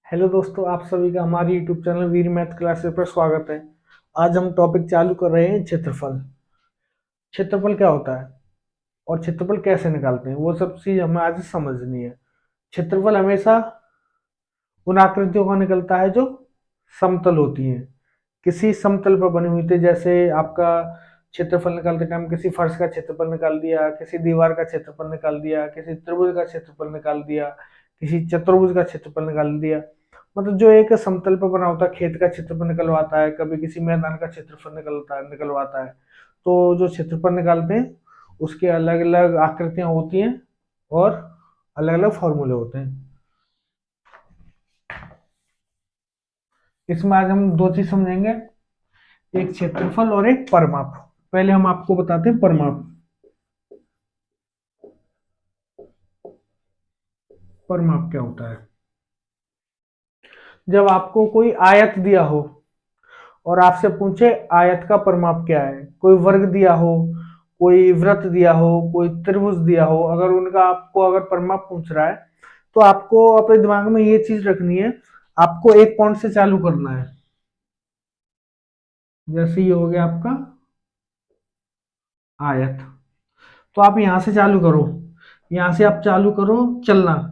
Hello दोस्तों, आप सभी का हमारे यूट्यूब चैनल वीर मैथ क्लासेस पर स्वागत है। आज हम टॉपिक चालू कर रहे हैं क्षेत्रफल। क्षेत्रफल क्या होता है और क्षेत्रफल कैसे निकालते हैं, वो सब चीज हमें आज समझनी है। क्षेत्रफल हमेशा उन आकृतियों का निकलता है जो समतल होती हैं, किसी समतल पर बनी हुई थी। जैसे आपका क्षेत्रफल निकालते टाइम किसी फर्श का क्षेत्रफल निकाल दिया, किसी दीवार का क्षेत्रफल निकाल दिया, किसी त्रिभुज का क्षेत्रफल निकाल दिया, किसी चतुर्भुज का क्षेत्रफल निकाल दिया। मतलब जो एक समतल पर बना होता है, खेत का क्षेत्रफल निकलवाता है, कभी किसी मैदान का क्षेत्रफल निकलवाता है। तो जो क्षेत्रफल निकालते हैं उसके अलग अलग आकृतियां होती हैं और अलग अलग फॉर्मूले होते हैं। इसमें आज हम दो चीज समझेंगे, एक क्षेत्रफल और एक परिमाप। पहले हम आपको बताते हैं परिमाप। परिमाप क्या होता है? जब आपको कोई आयत दिया हो और आपसे पूछे आयत का परिमाप क्या है, कोई वर्ग दिया हो, कोई वृत्त दिया हो, कोई त्रिभुज दिया हो, अगर उनका आपको अगर परिमाप पूछ रहा है तो आपको अपने दिमाग में ये चीज रखनी है, आपको एक पॉइंट से चालू करना है। जैसे ये हो गया आपका आयत, तो आप यहां से चालू करो, यहां से आप चालू करो चलना,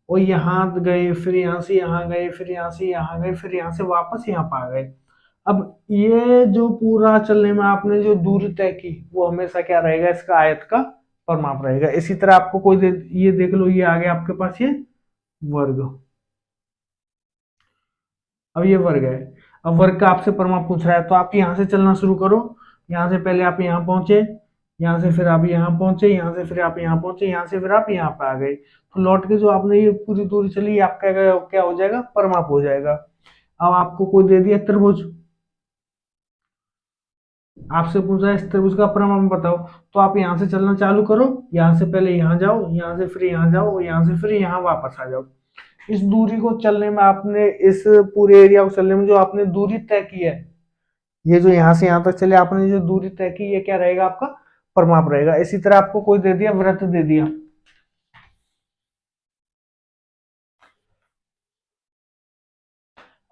और यहाँ गए, फिर यहाँ से यहाँ गए, फिर यहाँ से यहाँ गए, फिर यहाँ से वापस यहाँ पा गए। अब ये जो पूरा चलने में आपने जो दूरी तय की वो हमेशा क्या रहेगा, इसका आयत का परिमाप रहेगा। इसी तरह आपको ये देख लो, ये आ गया आपके पास ये वर्ग। अब ये वर्ग है, अब वर्ग का आपसे परिमाप पूछ रहा है तो आप यहाँ से चलना शुरू करो। यहाँ से पहले आप यहाँ पहुंचे, यहाँ से फिर आप यहाँ पहुंचे, यहाँ से फिर आप यहाँ पहुंचे, यहाँ से फिर आप यहाँ पे आ गए, तो लौट के जो आपने ये पूरी दूरी चली, आपका क्या हो जाएगा, परिमाप हो जाएगा। अब आपको कोई दे दिया त्रिभुज, आपसे पूछा है इस त्रिभुज का परिमाप बताओ, तो आप यहाँ से चलना चालू करो, यहाँ से पहले यहाँ जाओ, यहाँ से फिर यहाँ जाओ, यहाँ से फिर यहाँ वापस आ जाओ। इस दूरी को चलने में आपने, इस पूरे एरिया को चलने में जो आपने दूरी तय की है, ये जो यहाँ से यहाँ तक चले आपने जो दूरी तय की, ये क्या रहेगा, आपका परिमाप रहेगा। इसी तरह आपको कोई दे दिया वृत्त दे दिया,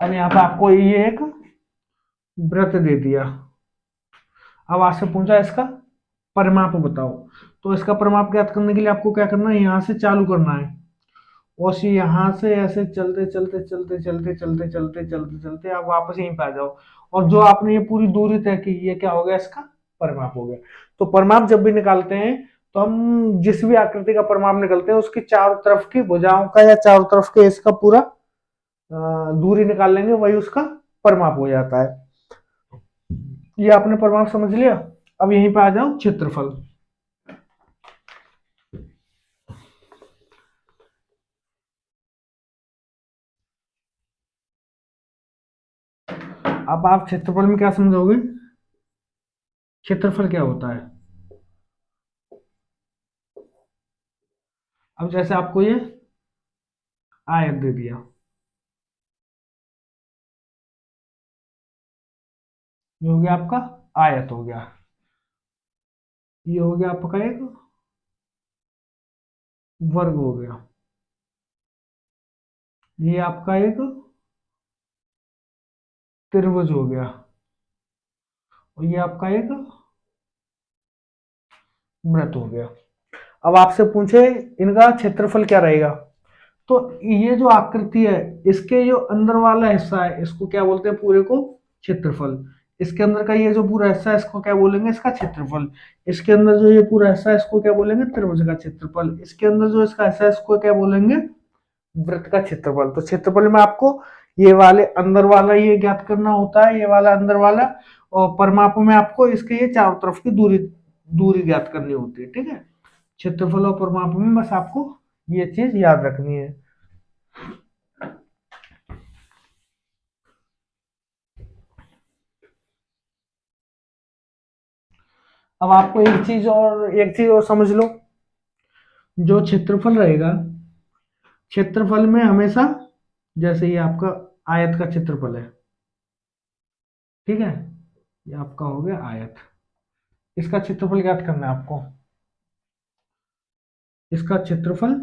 अब यहाँ पे आपको ये एक वृत्त दे दिया। अब आपसे पूछा इसका परिमाप बताओ, तो इसका परिमाप ज्ञात करने के लिए आपको क्या करना है, यहाँ से चालू करना है और यहाँ से ऐसे चलते चलते चलते चलते चलते चलते चलते चलते आप वापस यहीं पे आ जाओ, और जो आपने ये पूरी दूरी तय की, ये क्या हो गया, इसका परिमाप हो गया। तो परिमाप जब भी निकालते हैं तो हम जिस भी आकृति का परिमाप निकलते हैं उसकी चारों तरफ की भुजाओं का या चारों तरफ के इसका पूरा दूरी निकाल लेंगे, वही उसका परिमाप हो जाता है। ये आपने परिमाप समझ लिया। अब यहीं पे आ जाओ क्षेत्रफल। अब आप क्षेत्रफल में क्या समझोगे, क्षेत्रफल क्या होता है। अब जैसे आपको ये आयत दे दिया, ये हो गया आपका आयत हो गया, ये हो गया आपका एक वर्ग हो गया, ये आपका एक त्रिभुज हो गया, और ये आपका एक वृत्त हो गया। अब आपसे पूछे इनका क्षेत्रफल क्या रहेगा, तो ये जो आकृति है इसके जो अंदर वाला हिस्सा है इसको क्या बोलते हैं, पूरे को क्षेत्रफल। इसके अंदर का ये जो पूरा हिस्सा है इसको क्या बोलेंगे, इसका क्षेत्रफल। इसके अंदर जो ये पूरा हिस्सा है इसको क्या बोलेंगे, त्रिभुज का क्षेत्रफल। इसके अंदर जो इसका हिस्सा है इसको क्या बोलेंगे, वृत्त का क्षेत्रफल। तो क्षेत्रफल में आपको ये वाले अंदर वाला ये ज्ञात करना होता है, ये वाला अंदर वाला, और परिमाप में आपको इसके ये चारों तरफ की दूरी दूरी ज्ञात करनी होती है। ठीक है, क्षेत्रफल और परिमाप में बस आपको ये चीज याद रखनी है। अब आपको एक चीज और समझ लो, जो क्षेत्रफल रहेगा, क्षेत्रफल में हमेशा, जैसे ये आपका आयत का क्षेत्रफल है, ठीक है, ये आपका हो गया आयत, इसका क्षेत्रफल ज्ञात करना है आपको। इसका क्षेत्रफल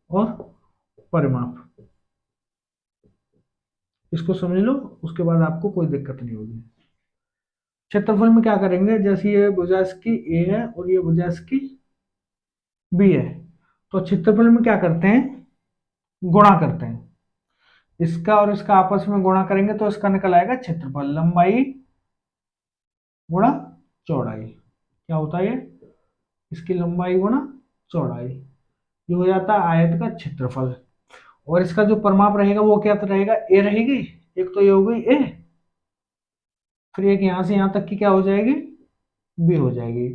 और परिमाप। इसको समझ लो, उसके बाद आपको कोई दिक्कत नहीं होगी। क्षेत्रफल में क्या करेंगे, जैसे ये भुजा इसकी ए है और ये भुजा इसकी बी है, तो क्षेत्रफल में क्या करते हैं, गुणा करते हैं। इसका और इसका आपस में गुणा करेंगे तो इसका निकल आएगा क्षेत्रफल, लंबाई गुणा चौड़ाई। क्या होता है ये, इसकी लंबाई गुणा चौड़ाई, ये हो जाता है आयत का क्षेत्रफल। और इसका जो परिमाप रहेगा वो क्या रहेगा, ए रहेगी। एक तो ये हो गई ए, फिर एक यहां से यहां तक की क्या हो जाएगी, बी हो जाएगी।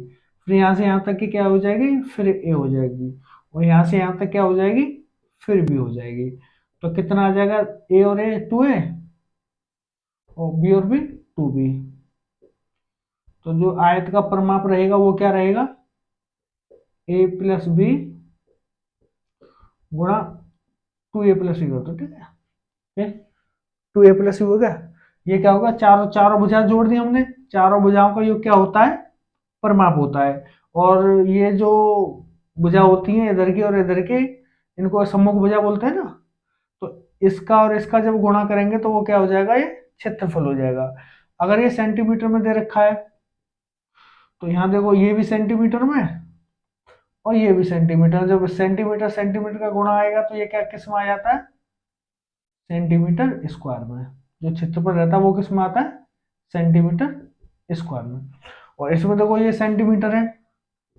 फिर यहां से यहां तक की क्या हो जाएगी, फिर ए हो जाएगी। और यहां से यहां तक क्या हो जाएगी, फिर बी हो जाएगी। तो कितना आ जाएगा, ए और ए 2a, और बी और बी 2b। तो जो आयत का परिमाप रहेगा वो क्या रहेगा, a प्लस बी गुणा 2a प्लस बी होता है। ठीक है, 2a प्लस बी हो गया। ये क्या होगा, चारों चारों भुजा जोड़ दी हमने, चारों भुजाओं का योग क्या होता है, परिमाप होता है। और ये जो भुजा होती है इधर की और इधर की, इनको सम्मुख भुजा बोलते हैं ना। तो इसका और इसका जब गुणा करेंगे तो वो क्या हो जाएगा, ये क्षेत्रफल हो जाएगा। अगर ये सेंटीमीटर में दे रखा है तो यहाँ देखो ये भी सेंटीमीटर में और ये भी सेंटीमीटर, जब सेंटीमीटर सेंटीमीटर का गुणा आएगा तो ये क्या किस में आ जाता है, सेंटीमीटर स्क्वायर में। जो क्षेत्रफल रहता है वो किस में आता है, सेंटीमीटर स्क्वायर में। और इसमें देखो ये सेंटीमीटर है,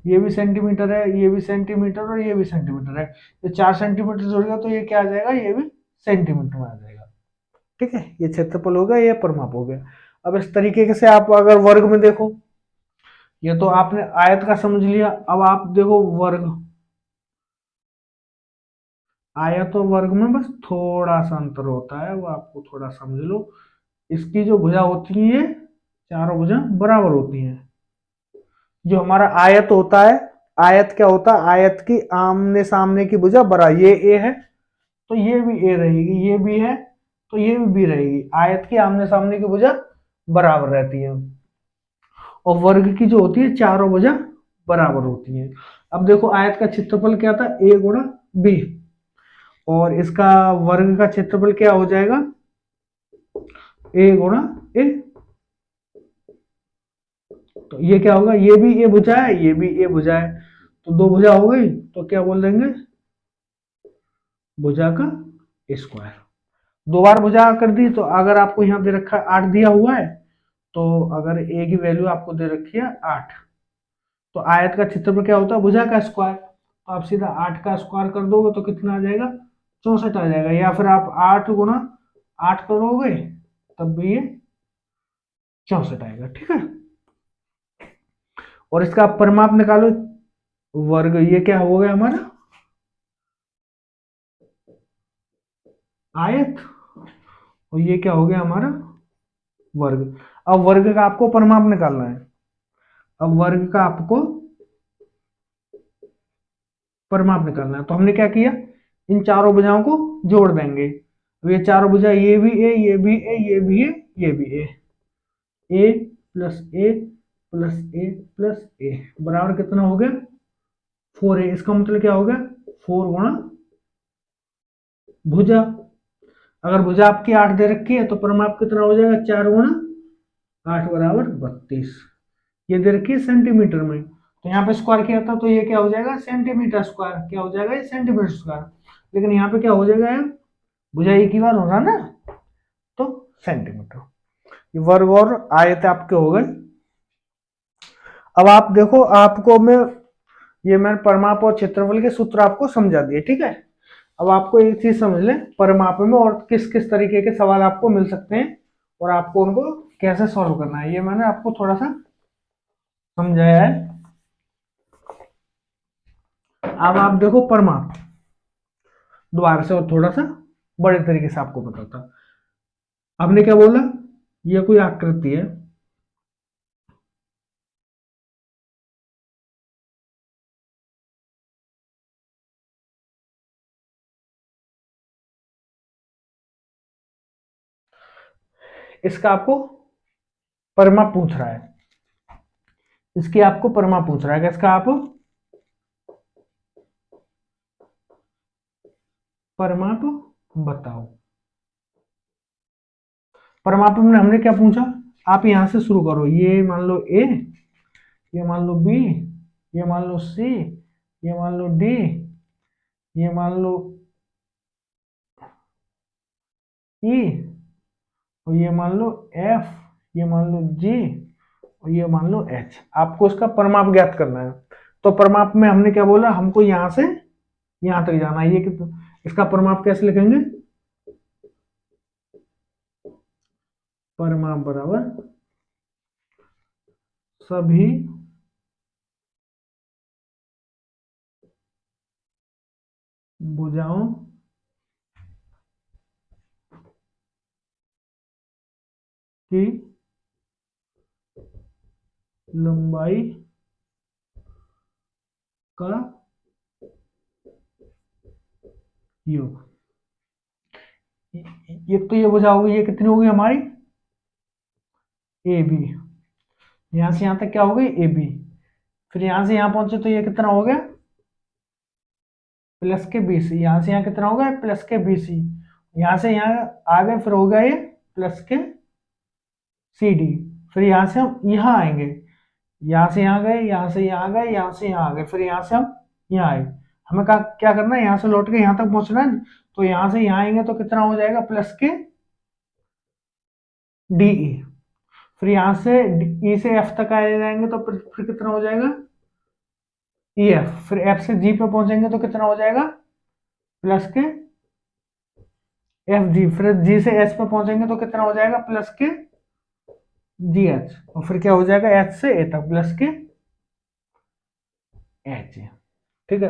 ये भी सेंटीमीटर है, ये भी सेंटीमीटर और ये भी सेंटीमीटर है। ये 4 सेंटीमीटर जोड़ेगा तो ये क्या आ जाएगा, ये भी सेंटीमीटर में आ जाएगा। ठीक है, ये क्षेत्रफल हो गया, ये परिमाप हो गया। अब इस तरीके से आप अगर वर्ग में देखो, ये तो आपने आयत का समझ लिया। अब आप देखो वर्ग, आयत और वर्ग में बस थोड़ा सा अंतर होता है, वो आपको थोड़ा समझ लो। इसकी जो भुजा होती है, चारों भुजा बराबर होती हैं। जो हमारा आयत होता है, आयत क्या होता है, आयत की आमने सामने की भुजा बराबर, ये ए है तो ये भी ए रहेगी, ये भी है तो ये भी बी रहेगी। आयत की आमने सामने की भुजा बराबर रहती है। और वर्ग की जो होती है, चारों भुजा बराबर होती है। अब देखो आयत का क्षेत्रफल क्या था, ए गुणा बी, और इसका वर्ग का क्षेत्रफल क्या हो जाएगा, ए गुणा ए। तो ये क्या होगा, ये भी ए भुजा है, ये भी ए भुजा है, तो दो भुजा हो गई, तो क्या बोल देंगे, भुजा का स्क्वायर। दो बार भुजा कर दी, तो अगर आपको यहाँ दे रखा है 8 दिया हुआ है, तो अगर ए की वैल्यू आपको दे रखी है 8, तो आयत का क्षेत्रफल क्या होता है, भुजा का स्क्वायर। तो आप सीधा 8 का स्क्वायर कर दोगे तो कितना आ जाएगा, 64 आ जाएगा। या फिर आप 8 गुणा 8 करोगे तब भी ये 64 आएगा। ठीक है, और इसका आप परिमाप निकालो, वर्ग, ये क्या हो गया हमारा आयत, और ये क्या हो गया हमारा वर्ग। अब वर्ग का आपको परिमाप निकालना है। अब वर्ग का आपको परिमाप निकालना है, तो हमने क्या किया, इन चारों भुजाओं को जोड़ देंगे। अब ये चारों भुजा, ये भी ए, ये भी ए, ये भी ए, ये भी ए प्लस ए प्लस ए प्लस ए बराबर कितना हो गया, 4a। इसका मतलब क्या हो गया, 4 गुणा भुजा। अगर भुजा आपकी 8 दे रखी है तो परिमाप कितना हो जाएगा, 4 गुणा 8 बराबर 32। ये दे रखी है सेंटीमीटर में, तो यहाँ पे स्क्वायर किया था तो ये क्या हो जाएगा, सेंटीमीटर स्क्वायर। क्या हो जाएगा, ये सेंटीमीटर स्क्वायर। लेकिन यहाँ पे क्या हो जाएगा यार, भुजा एक ही बार हो रहा ना, तो सेंटीमीटर। ये वर्ग और आयत आपके हो गए। अब आप देखो, आपको मैं परिमाप और क्षेत्रफल के सूत्र आपको समझा दिए। ठीक है, अब आपको एक चीज समझ लें, परिमाप में और किस किस तरीके के सवाल आपको मिल सकते हैं और आपको उनको कैसे सॉल्व करना है, ये मैंने आपको थोड़ा सा समझाया है। अब आप देखो परिमाप दोबारा से और थोड़ा सा बड़े तरीके से आपको बताता। आपने क्या बोला, ये कोई आकृति है, इसका आपको परिमाप पूछ रहा है, इसकी आपको परिमाप पूछ रहा है, इसका आप परिमाप बताओ। परिमाप में हमने क्या पूछा, आप यहां से शुरू करो, ये मान लो ए, ये मान लो बी, ये मान लो सी, ये मान लो डी, ये मान लो ई, और ये मान लो एफ, ये मान लो जी, और ये मान लो एच। आपको इसका परिमाप ज्ञात करना है। तो परिमाप में हमने क्या बोला, हमको यहां से यहां तक जाना है। ये इसका परिमाप कैसे लिखेंगे, परिमाप बराबर सभी भुजाओं की लंबाई का योग। एक तो ये भुजा होगी, ये कितनी होगी हमारी, ए बी। यहां से यहां तक क्या हो गई, ए बी। फिर यहां से यहां पहुंचे तो ये कितना हो गया, प्लस के बी सी। यहां से यहां कितना हो गया, प्लस के बी सी। यहां से यहां आ गए, फिर हो गया ये प्लस के सी डी। फिर यहां से हम यहां आएंगे, यहां से यहां गए, यहां से यहां गए, यहां से यहां आ गए, फिर यहां से हम यहां आए। हमें क्या करना है, यहां से लौट के यहां तक पहुंचना है। तो यहां से यहां आएंगे तो कितना हो जाएगा, प्लस के डीई। फिर यहां से ई से एफ तक आ जाएंगे तो फिर कितना हो जाएगा, ई एफ। फिर एफ से जी पे पहुंचेंगे तो कितना हो जाएगा, प्लस के एफ जी। फिर जी से एच पे पहुंचेंगे तो कितना हो जाएगा, प्लस के जी एच। और फिर क्या हो जाएगा, एच से ए तक प्लस के एच। ठीक है।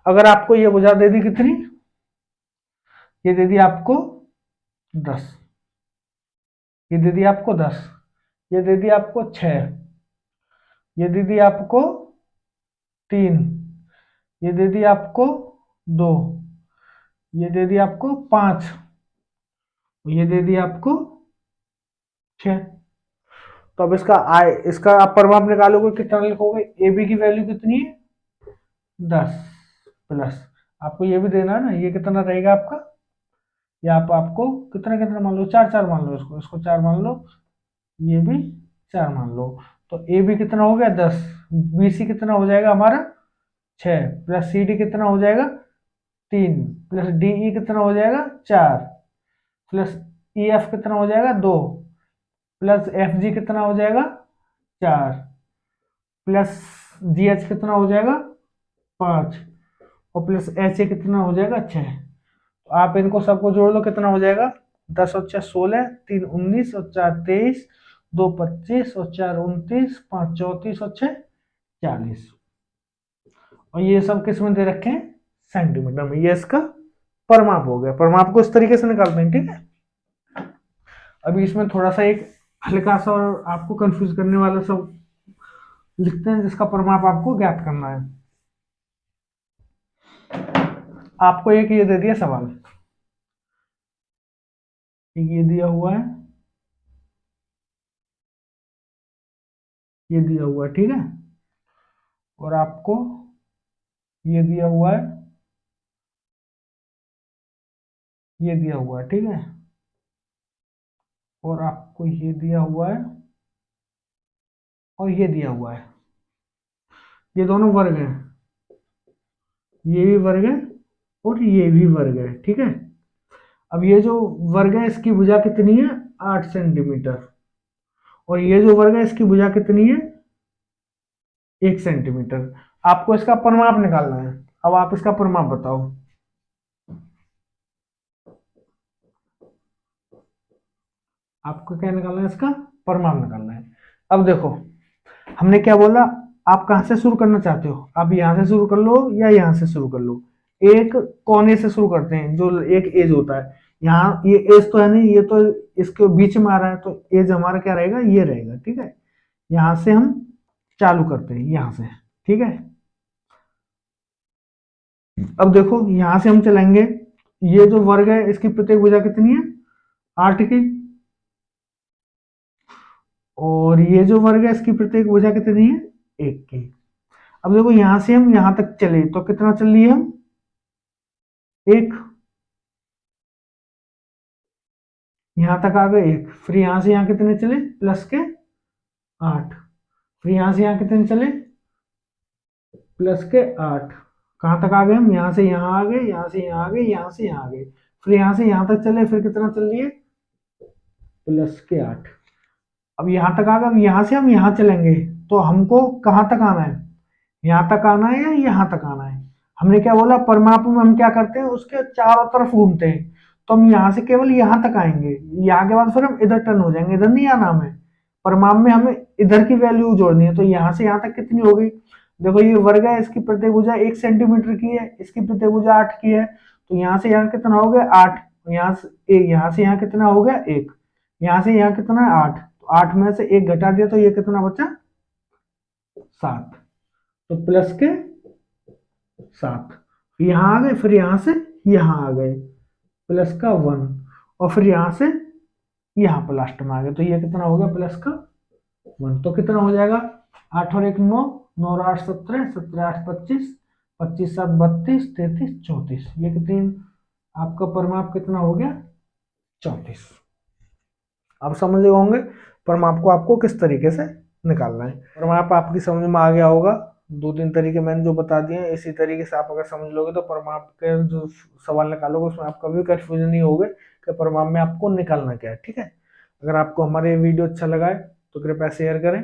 अगर आपको ये भुजा दे दी कितनी, ये दे दी आपको 10, ये दे दी आपको 10, ये दे दी आपको 6, ये दे दी आपको 3, ये दे दी आपको 2, ये दे दी आपको 5, ये दे दी आपको 6। तो अब इसका आप परिमाप निकालोगे, कितना लिखोगे, ए बी की वैल्यू कितनी है 10, प्लस आपको ये भी देना है ना, ये कितना रहेगा आपका, ये आपको कितना कितना मान लो, 4 4 मान लो, इसको 4 मान लो, ये भी 4 मान लो। तो ए बी कितना हो गया 10, बी सी कितना हो जाएगा हमारा 6, प्लस सी डी कितना हो जाएगा 3, प्लस डी ई कितना हो जाएगा 4, प्लस ई एफ कितना हो जाएगा 2, प्लस एफ जी कितना हो जाएगा 4, प्लस जी एच कितना हो जाएगा 5, और प्लस एच ए कितना हो जाएगा 6। तो आप इनको सबको जोड़ लो, कितना हो जाएगा, 10 और 6 16, 3 19 और 4 23, 2 25 और 4 29, 5 34 और 6 40। और ये सब किस में दे रखे हैं, सेंटीमीटर में। ये इसका परिमाप हो गया। परिमाप को इस तरीके से निकालते हैं, ठीक है। अभी इसमें थोड़ा सा एक हल्का सा और आपको कंफ्यूज करने वाला सब लिखते हैं, जिसका परिमाप आपको ज्ञात करना है। आपको एक ये दे दिया सवाल, ये दिया हुआ है, ये दिया हुआ है, ठीक है। और आपको ये दिया हुआ है, ये दिया हुआ है, ठीक है। और आपको ये दिया हुआ है, और ये दिया हुआ है। ये दोनों वर्ग हैं, ये भी वर्ग है और ये भी वर्ग है, ठीक है। अब ये जो वर्ग है इसकी भुजा कितनी है, 8 सेंटीमीटर। और ये जो वर्ग है इसकी भुजा कितनी है, 1 सेंटीमीटर। आपको इसका परिमाप निकालना है। अब आप इसका परिमाप बताओ। आपको क्या निकालना है, इसका परिमाप निकालना है। अब देखो, हमने क्या बोला, आप कहां से शुरू करना चाहते हो, आप यहां से शुरू कर लो या यहां से शुरू कर लो। एक कोने से शुरू करते हैं, जो एक एज होता है। यहाँ ये एज तो है नहीं, ये तो इसके बीच में आ रहा है, तो एज हमारा क्या रहेगा, ये रहेगा, ठीक है। यहां से हम चालू करते हैं, यहां से, ठीक है। अब देखो यहां से हम चलेंगे, ये जो वर्ग है इसकी प्रत्येक भुजा कितनी है, 8 की। और ये जो वर्ग है इसकी प्रत्येक भुजा कितनी है, 1 की। अब देखो यहां से हम यहां तक चले तो कितना चल लिए हम, 1। यहाँ तक आ गए 1, फिर यहाँ से यहाँ कितने चले प्लस के 8, फिर यहाँ से यहाँ कितने चले प्लस के 8, कहाँ तक आ गए हम, यहाँ से यहाँ आ गए, यहाँ से यहाँ आ गए, यहाँ से यहाँ आ गए, फिर यहाँ से यहाँ तक चले, फिर कितना चल लिए प्लस के 8। अब यहाँ तक आ गए, अब यहाँ से हम यहाँ चलेंगे, तो हमको कहाँ तक आना है, यहाँ तक आना है या यहाँ तक आना है। हमने क्या बोला, परमाणु में हम क्या करते हैं उसके चारों तरफ घूमते हैं, तो हम यहाँ से केवल यहाँ तक आएंगे, यहाँ के बाद फिर हम इधर टर्न हो जाएंगे, इधर नहीं आना हमें, परमाणु में हमें इधर की वैल्यू जोड़नी है। तो यहाँ से यहाँ तक कितनी हो गई, देखो ये वर्ग है, इसकी प्रतिभुजा 1 सेंटीमीटर की है, इसकी प्रतिभुजा 8 की है, तो यहाँ से यहाँ कितना हो गया 8, यहाँ से यहाँ कितना हो गया 1, यहाँ से यहाँ कितना है 8, तो 8 में से 1 घटा दिया तो ये कितना बचा 7, तो प्लस के 7, यहाँ आ गए, फिर यहाँ से यहाँ आ गए प्लस का 1, और फिर यहाँ से यहाँ पर लास्ट में आ गए, तो ये कितना हो गया प्लस का 1। तो कितना हो जाएगा 8 और 1 9, 9 और 8 17, 17 8 25, 25 7 32, 33 34, ये कितनी आपका परिमाप कितना हो गया 34। आप समझ गए होंगे परिमाप को आपको किस तरीके से निकालना है। परिमाप आपकी समझ में आ गया होगा, 2-3 तरीके मैंने जो बता दिए हैं, इसी तरीके से आप अगर समझ लोगे तो परिमाप के जो सवाल निकालोगे उसमें आपका भी कंफ्यूजन नहीं होगा कि परिमाप में आपको निकालना क्या है। ठीक है, अगर आपको हमारे वीडियो अच्छा लगा है तो कृपया शेयर करें।